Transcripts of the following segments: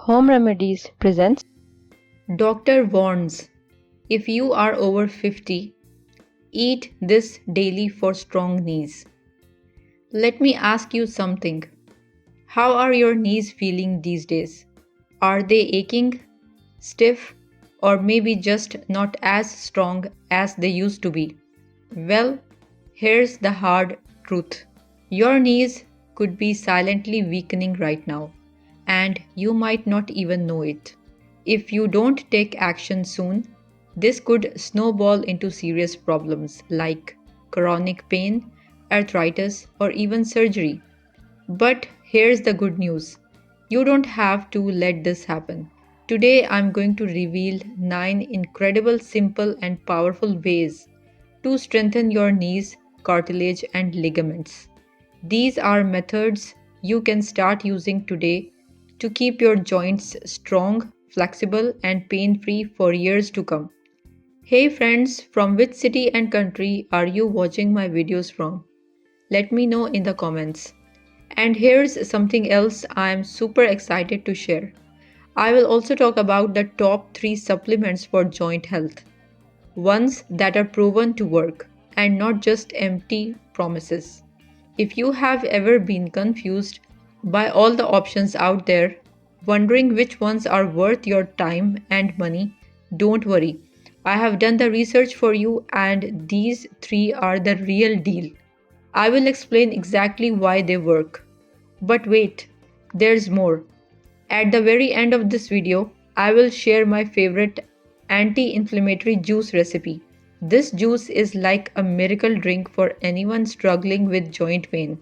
Home Remedies presents. Doctor warns, if you are over 50, eat this daily for strong knees. Let me ask you something. How are your knees feeling these days? Are they aching, stiff, or maybe just not as strong as they used to be? Well, here's the hard truth. Your knees could be silently weakening right now, and you might not even know it. If you don't take action soon, this could snowball into serious problems like chronic pain, arthritis, or even surgery. But here's the good news, you don't have to let this happen. Today, I'm going to reveal 9 incredible, simple, and powerful ways to strengthen your knees, cartilage, and ligaments. These are methods you can start using today to keep your joints strong, flexible, and pain free for years to come. Hey friends, from which city and country are you watching my videos from? Let me know in the comments. And here's something else I am super excited to share. I will also talk about the top 3 supplements for joint health, ones that are proven to work and not just empty promises. If you have ever been confused by all the options out there, wondering which ones are worth your time and money, don't worry. I have done the research for you, and these 3 are the real deal. I will explain exactly why they work. But wait, there's more. At the very end of this video, I will share my favorite anti-inflammatory juice recipe. This juice is like a miracle drink for anyone struggling with joint pain,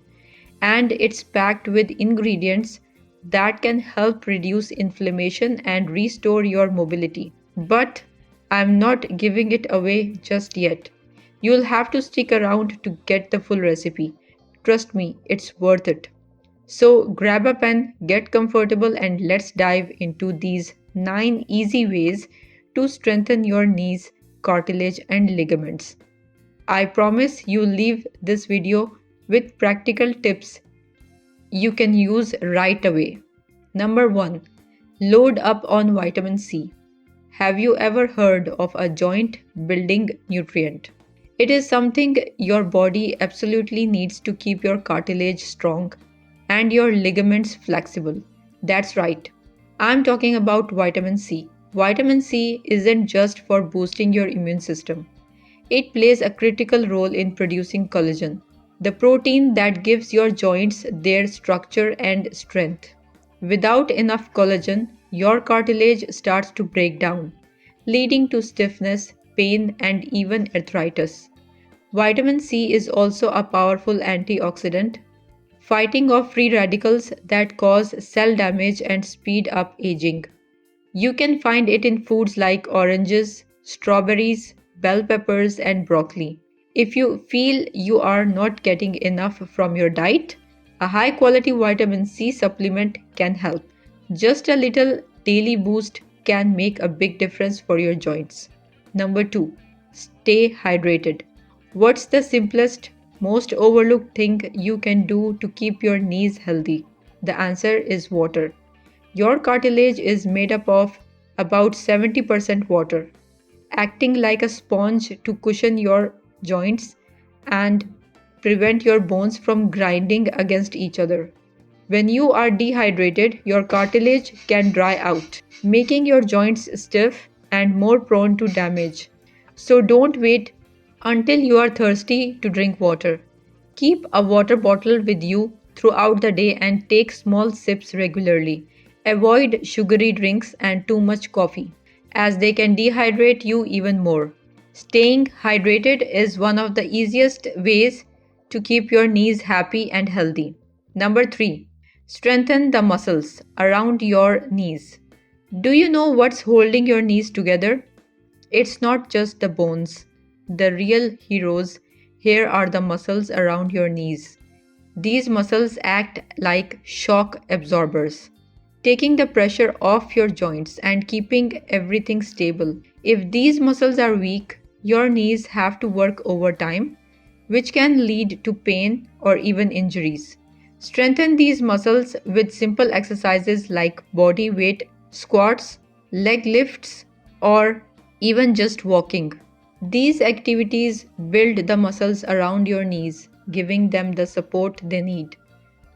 and it's packed with ingredients that can help reduce inflammation and restore your mobility. But I'm not giving it away just yet. You'll have to stick around to get the full recipe. Trust me, it's worth it. So grab a pen, get comfortable, and let's dive into these 9 easy ways to strengthen your knees, cartilage, and ligaments. I promise you'll leave this video with practical tips you can use right away. Number 1. Load up on vitamin C. Have you ever heard of a joint building nutrient? It is something your body absolutely needs to keep your cartilage strong and your ligaments flexible. That's right. I'm talking about vitamin C. Vitamin C isn't just for boosting your immune system. It plays a critical role in producing collagen, the protein that gives your joints their structure and strength. Without enough collagen, your cartilage starts to break down, leading to stiffness, pain, and even arthritis. Vitamin C is also a powerful antioxidant, fighting off free radicals that cause cell damage and speed up aging. You can find it in foods like oranges, strawberries, bell peppers, and broccoli. If you feel you are not getting enough from your diet, a high quality vitamin C supplement can help. Just a little daily boost can make a big difference for your joints. Number 2. Stay hydrated. What's the simplest, most overlooked thing you can do to keep your knees healthy? The answer is water. Your cartilage is made up of about 70% water, acting like a sponge to cushion your joints and prevent your bones from grinding against each other. When you are dehydrated, your cartilage can dry out, making your joints stiff and more prone to damage. So don't wait until you are thirsty to drink water. Keep a water bottle with you throughout the day and take small sips regularly. Avoid sugary drinks and too much coffee, as they can dehydrate you even more. Staying hydrated is one of the easiest ways to keep your knees happy and healthy. Number 3. Strengthen the muscles around your knees. Do you know what's holding your knees together? It's not just the bones. The real heroes here are the muscles around your knees. These muscles act like shock absorbers, taking the pressure off your joints and keeping everything stable. If these muscles are weak, your knees have to work overtime, which can lead to pain or even injuries. Strengthen these muscles with simple exercises like body weight squats, leg lifts, or even just walking. These activities build the muscles around your knees, giving them the support they need.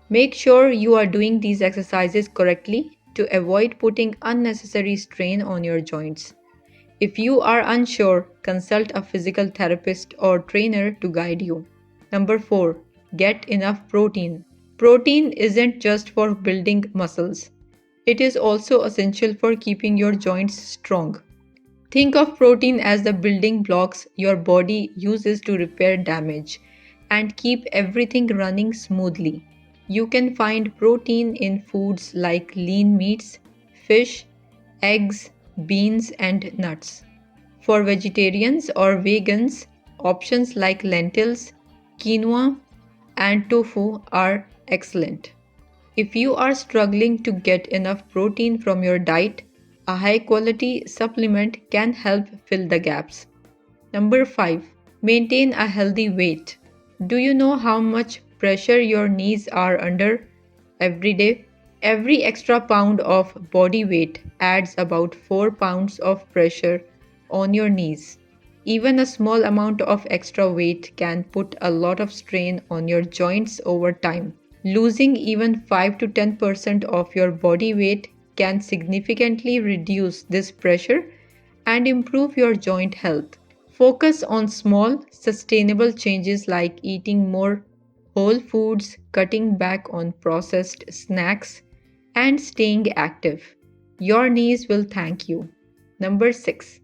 Make sure you are doing these exercises correctly to avoid putting unnecessary strain on your joints. If you are unsure, consult a physical therapist or trainer to guide you. Number 4. Get enough protein. Protein isn't just for building muscles, it is also essential for keeping your joints strong. Think of protein as the building blocks your body uses to repair damage and keep everything running smoothly. You can find protein in foods like lean meats, fish, eggs, beans, and nuts. For vegetarians or vegans, options like lentils, quinoa, and tofu are excellent. If you are struggling to get enough protein from your diet, a high quality supplement can help fill the gaps. Number 5. Maintain a healthy weight. Do you know how much pressure your knees are under every day? Every extra pound of body weight adds about 4 pounds of pressure on your knees. Even a small amount of extra weight can put a lot of strain on your joints over time. Losing even 5 to 10% of your body weight can significantly reduce this pressure and improve your joint health. Focus on small, sustainable changes like eating more whole foods, cutting back on processed snacks, and staying active. Your knees will thank you. Number 6.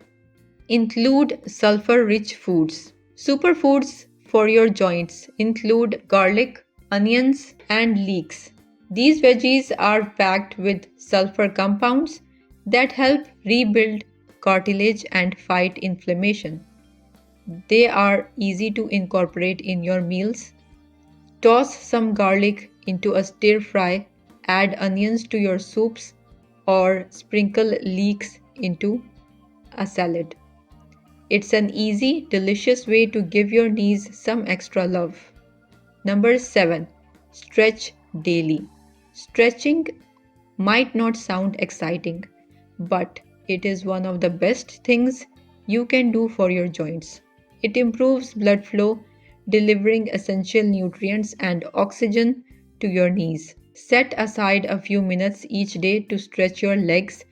Include sulfur rich foods. Superfoods for your joints include garlic, onions, and leeks. These veggies are packed with sulfur compounds that help rebuild cartilage and fight inflammation. They are easy to incorporate in your meals. Toss some garlic into a stir fry, add onions to your soups, or sprinkle leeks into a salad. It's an easy, delicious way to give your knees some extra love. Number 7. Stretch daily. Stretching might not sound exciting, but it is one of the best things you can do for your joints. It improves blood flow, delivering essential nutrients and oxygen to your knees. Set aside a few minutes each day to stretch your legs,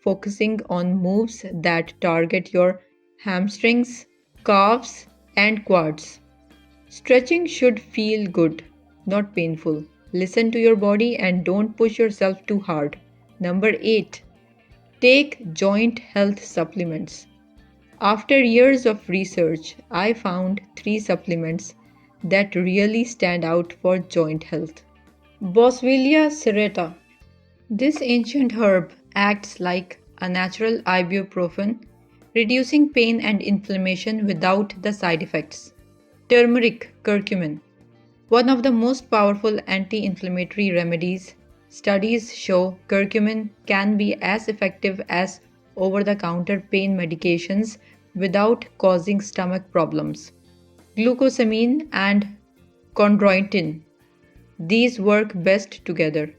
focusing on moves that target your hamstrings, calves, and quads. Stretching should feel good, not painful. Listen to your body and don't push yourself too hard. Number 8. Take joint health supplements. After years of research, I found 3 supplements that really stand out for joint health. Boswellia serrata. This ancient herb acts like a natural ibuprofen, reducing pain and inflammation without the side effects. Turmeric curcumin. One of the most powerful anti-inflammatory remedies. Studies show curcumin can be as effective as over-the-counter pain medications without causing stomach problems. Glucosamine and chondroitin. These work best together.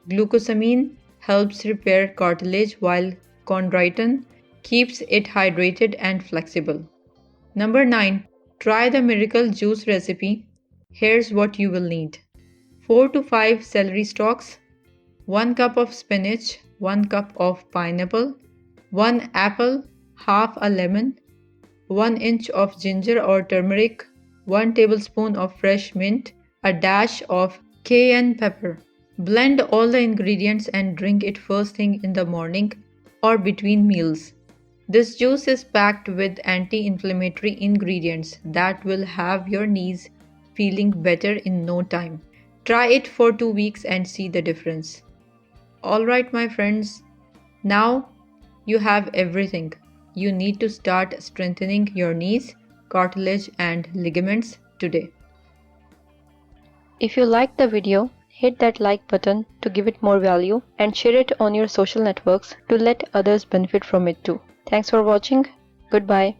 Glucosamine helps repair cartilage while chondroitin keeps it hydrated and flexible. Number 9. Try the miracle juice recipe. Here's what you will need: 4 to 5 celery stalks, 1 cup of spinach, 1 cup of pineapple, 1 apple, half a lemon, 1 inch of ginger or turmeric, 1 tablespoon of fresh mint, a dash of cayenne pepper. Blend all the ingredients and drink it first thing in the morning or between meals. This juice is packed with anti-inflammatory ingredients that will have your knees feeling better in no time. Try it for 2 weeks and see the difference. Alright, my friends, now you have everything you need to start strengthening your knees, cartilage, and ligaments today. If you liked the video, hit that like button to give it more value and share it on your social networks to let others benefit from it too. Thanks for watching. Goodbye.